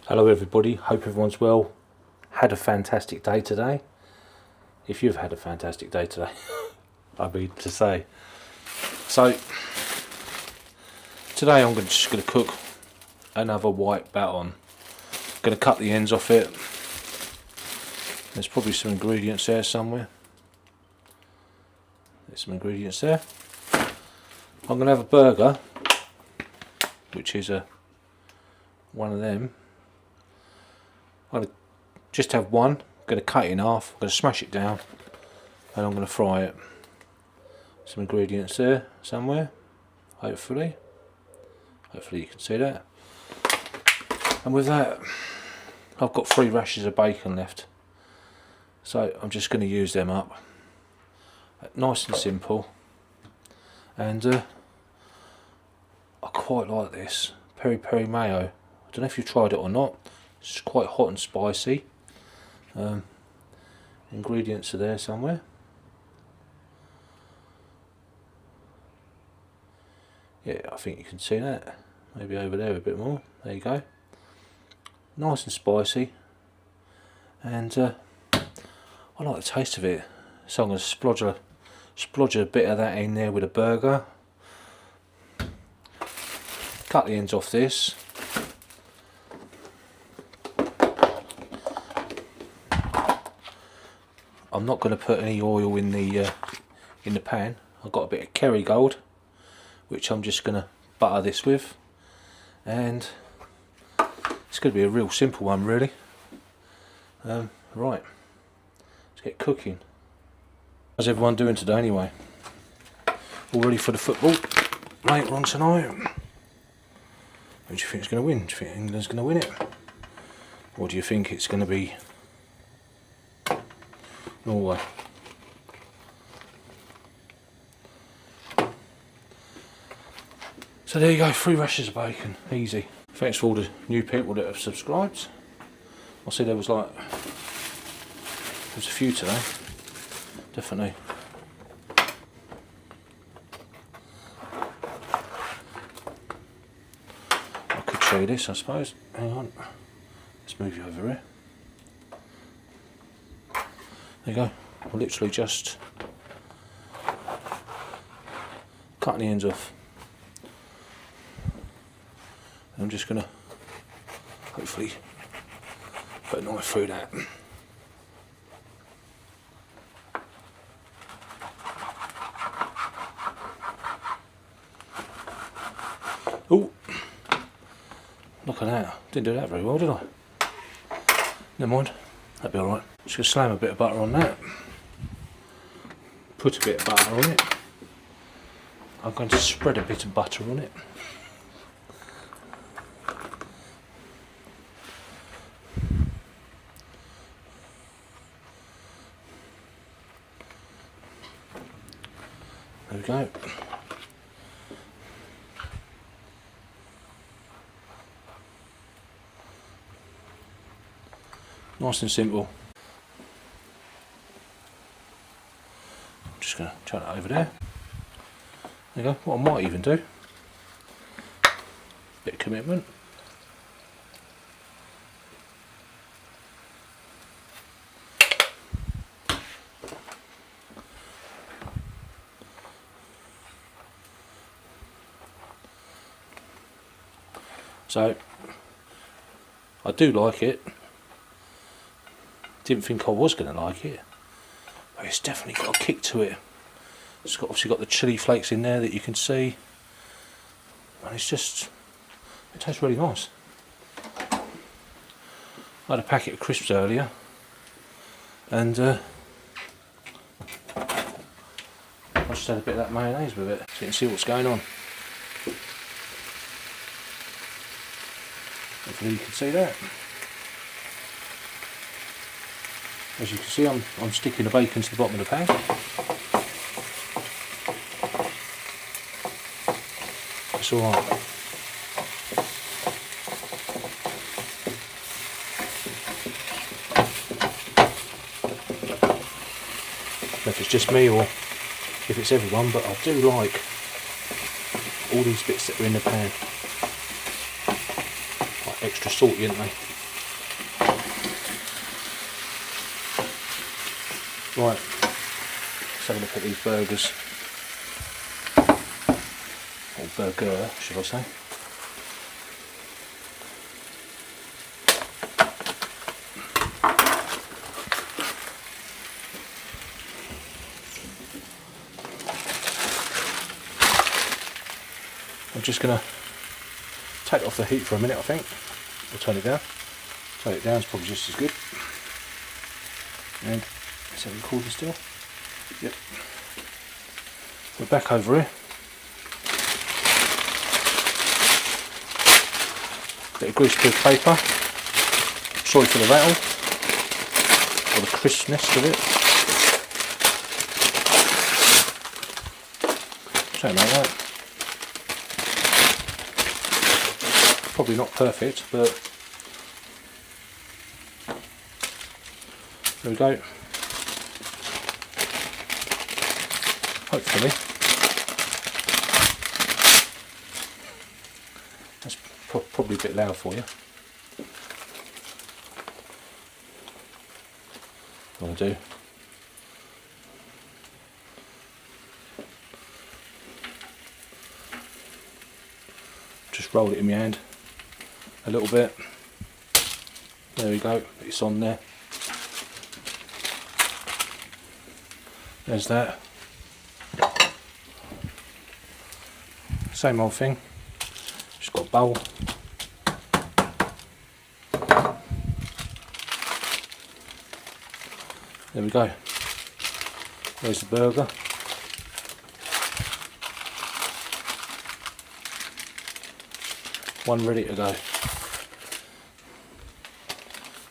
Hello everybody, hope everyone's well. Had a fantastic day today. If you've had a fantastic day today, I mean to say. So today I'm just going to cook another white baton. Going to cut the ends off it. There's probably some ingredients there somewhere. There's some ingredients there. I'm going to have a burger, which is one of them. I'm going to just have one. I'm going to cut it in half. I'm going to smash it down, and I'm going to fry it. Some ingredients there somewhere. Hopefully you can see that. And with that, I've got 3 rashers of bacon left, so I'm just going to use them up. Nice and simple. And I quite like this peri mayo. I don't know if you've tried it or not. It's quite hot and spicy. Ingredients are there somewhere. Yeah, I think you can see that. Maybe over there a bit more. There you go. Nice and spicy. And I like the taste of it. So I'm going to splodge a bit of that in there with a burger. Cut the ends off this. I'm not going to put any oil in the pan. I've got a bit of kerrygold, which I'm just going to butter this with, and it's going to be a real simple one, really. Right, let's get cooking. How's everyone doing today, anyway? All ready for the football later on tonight? Who do you think is going to win? Do you think England's going to win it, or do you think it's going to be Norway? So there you go, 3 rashers of bacon, easy. Thanks for all the new people that have subscribed. I see there was a few today, definitely. I could show you this, I suppose. Hang on, let's move you over here. There you go, I'm literally just cutting the ends off. And I'm just going to hopefully put a knife through that. Oh, look at that, didn't do that very well, did I? Never mind, that'll be alright. Just going to slam a bit of butter on that. Put a bit of butter on it. I'm going to spread a bit of butter on it. There we go. Nice and simple. I'm just going to turn it over there. There you go. What I might even do, bit of commitment. So I do like it. Didn't think I was going to like it, but it's definitely got a kick to it. It's obviously got the chili flakes in there that you can see, and it's just, it tastes really nice. I had a packet of crisps earlier, and I just had a bit of that mayonnaise with it, so you can see what's going on. Hopefully you can see that. As you can see, I'm sticking the bacon to the bottom of the pan. It's alright. If it's just me or if it's everyone, but I do like all these bits that are in the pan. Like extra salty, aren't they? Right, let's have a look at these burgers. Or burger, should I say. I'm just going to take off the heat for a minute, I think. Or turn it down. Turn it down is probably just as good. And is that recording still? Yep. We're back over here. Bit of greaseproof paper. Sorry for the rattle. Or the crispness of it. Something like that. Probably not perfect, but there we go. Hopefully. That's probably a bit loud for you. What I do. Just roll it in my hand a little bit. There we go, it's on there. There's that. Same old thing. Just got a bowl. There we go. There's the burger. One ready to go.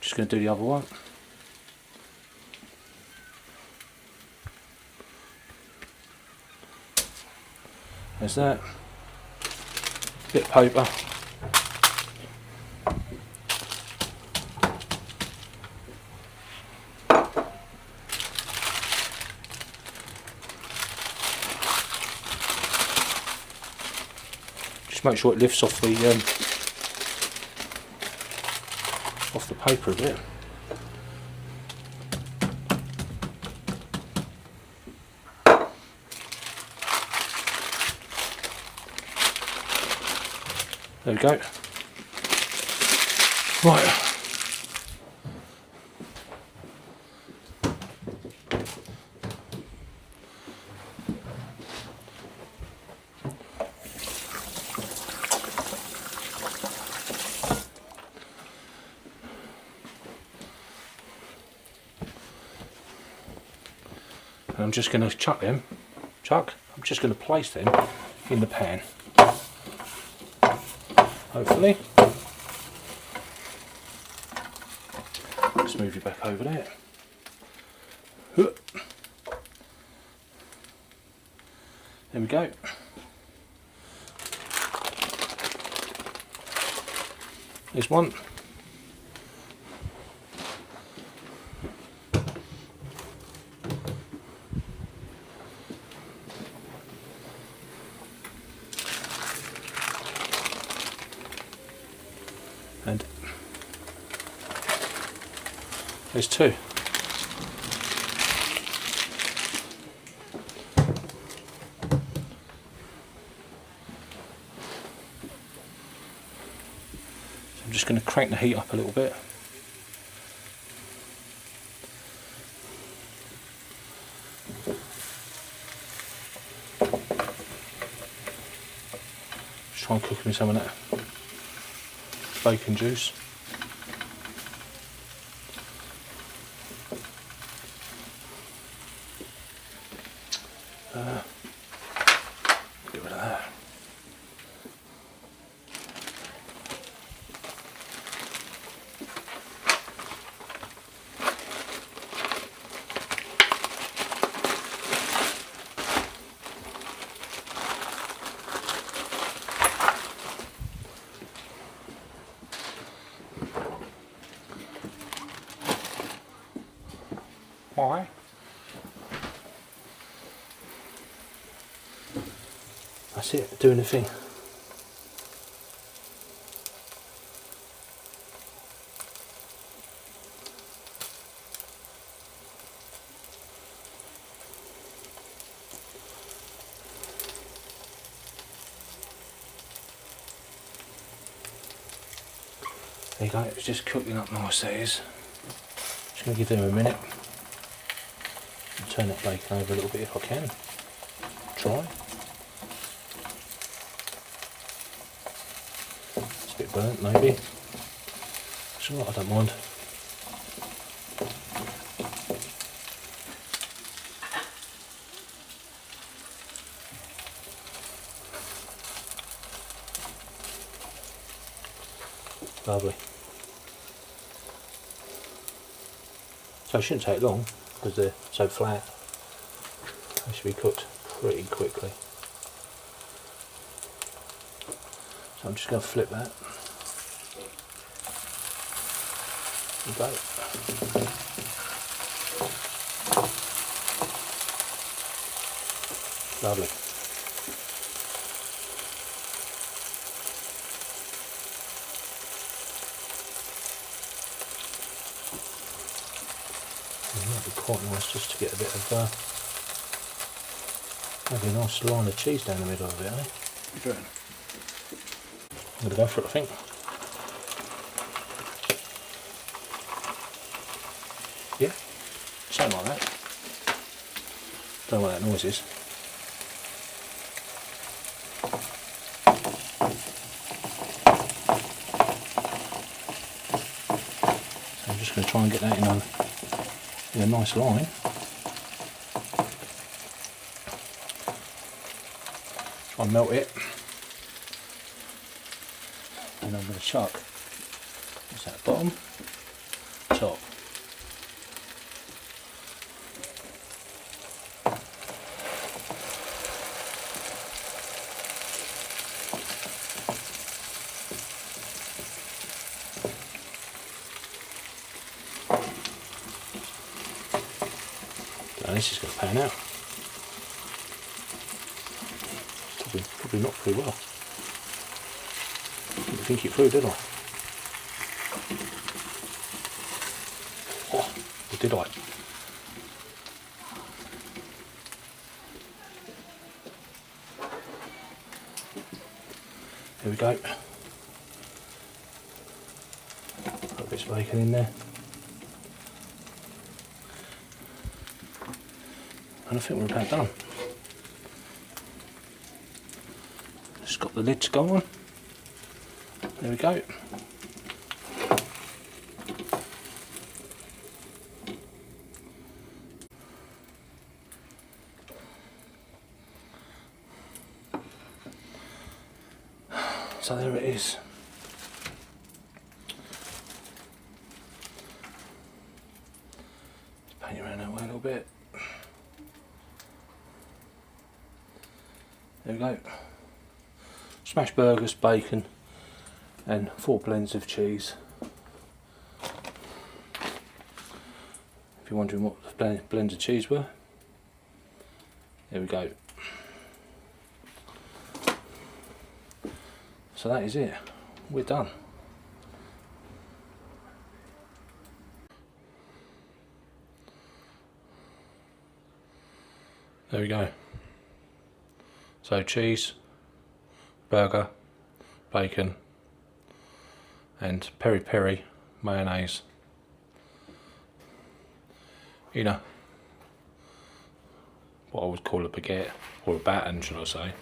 Just going to do the other one. There's that. Bit of paper. Just make sure it lifts off the paper a bit. There we go. Right. And I'm just going to I'm just going to place them in the pan. Hopefully. Let's move you back over there. There we go. There's one. And there's two. So I'm just going to crank the heat up a little bit. Just try and cook me some of that bacon juice. Get rid of that. Why? That's it, doing the thing. There you go, it's just cooking up nice, that is. Just going to give them a minute. And turn that bacon over a little bit if I can. Try. It's a bit burnt maybe. It's alright, I don't mind. Lovely. So it shouldn't take long because they're so flat. They should be cooked pretty quickly. So I'm just going to flip that. There you go. Lovely. It might be quite nice just to get a bit of maybe a nice line of cheese down the middle of it, eh? I'm going to go for it, I think. Yeah, something like that. Don't know what that noise is. So I'm just going to try and get that in a nice line. Try and melt it. And I'm going to chuck, what's that, bottom, top. Now this is going to pan out. Probably not very well. Didn't think it through, did I? Oh, or did I? There we go. Put bits of bacon in there. And I think we're about done. Just got the lid to go on. There we go. So there it is. Just paint it around that way a little bit. There we go. Smashed burgers, bacon, and 4 blends of cheese. If you're wondering what the blends of cheese were, there we go. So that is it. We're done. There we go. So cheese, burger, bacon, and peri peri mayonnaise. You know, what I would call a baguette, or a baton, should I say.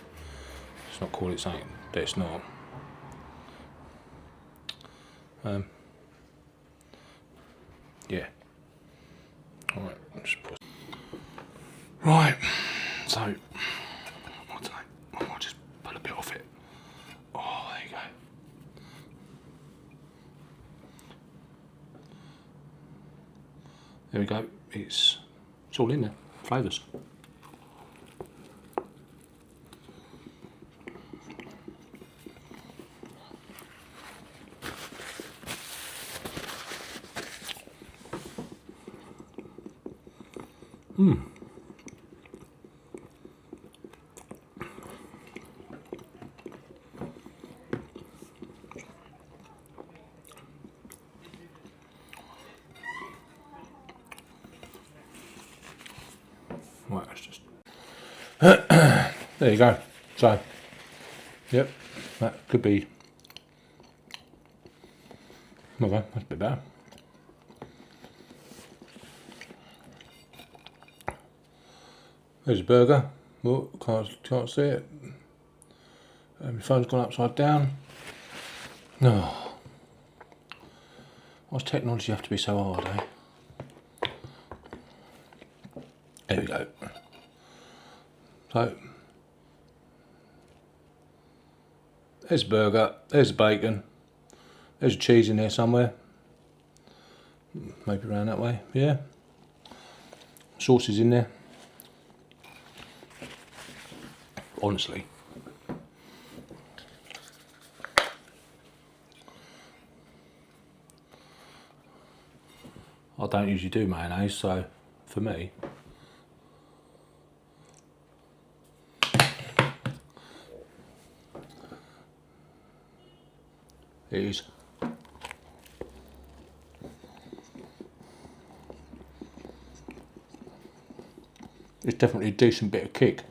Let's not call it something that it's not. Yeah. Alright, just put. Right, so, I don't know, I might just pull a bit off it. Oh, there you go. There we go, it's all in there, flavours. Right, that's just there you go. So, yep, that could be Okay, that's a bit better. There's a burger. Oh, can't see it. My phone's gone upside down. No. Why's technology have to be so hard, eh? There we go. So, there's a burger, there's a bacon, there's a cheese in there somewhere. Maybe around that way, yeah. Sauce is in there. Honestly. I don't usually do mayonnaise, so for me, it is. It's definitely a decent bit of kick.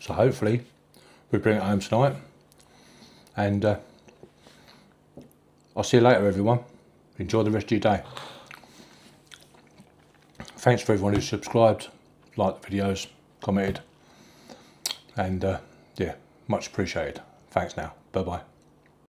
So hopefully we bring it home tonight, and I'll see you later, everyone. Enjoy the rest of your day. Thanks for everyone who subscribed, liked the videos, commented, and yeah, much appreciated. Thanks now. Bye bye.